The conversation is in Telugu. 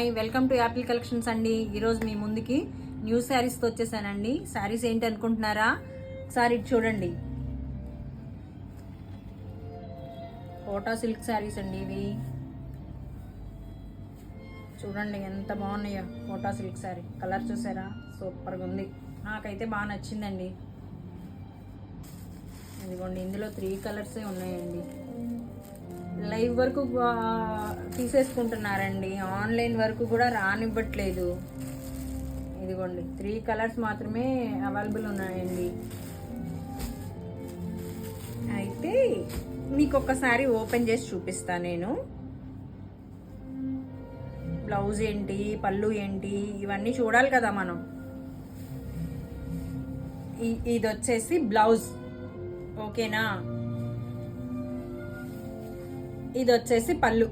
Hi welcome to Apple collections అండి. ఈరోజు మీ ముందుకి న్యూ శారీస్తో వచ్చేసానండి. శారీస్ ఏంటి అనుకుంటున్నారా? సారీ చూడండి, కోటా సిల్క్ శారీస్ అండి. ఇవి చూడండి ఎంత బాగున్నాయో. కోటా సిల్క్ శారీ కలర్ చూసారా, సూపర్గా ఉంది. నాకైతే బాగా నచ్చిందండి. ఇదిగోండి, ఇందులో 3 కలర్సే ఉన్నాయండి. లైవ్ వరకు తీసేసుకుంటున్నారండి, ఆన్లైన్ వరకు కూడా రానివ్వట్లేదు. ఇదిగోండి, 3 కలర్స్ మాత్రమే అవైలబుల్ ఉన్నాయండి. అయితే మీకు ఒకసారి ఓపెన్ చేసి చూపిస్తాను నేను. బ్లౌజ్ ఏంటి, పళ్ళు ఏంటి, ఇవన్నీ చూడాలి కదా మనం. ఇది వచ్చేసి బ్లౌజ్, ఓకేనా? ఇది వచ్చేసి పళ్ళు.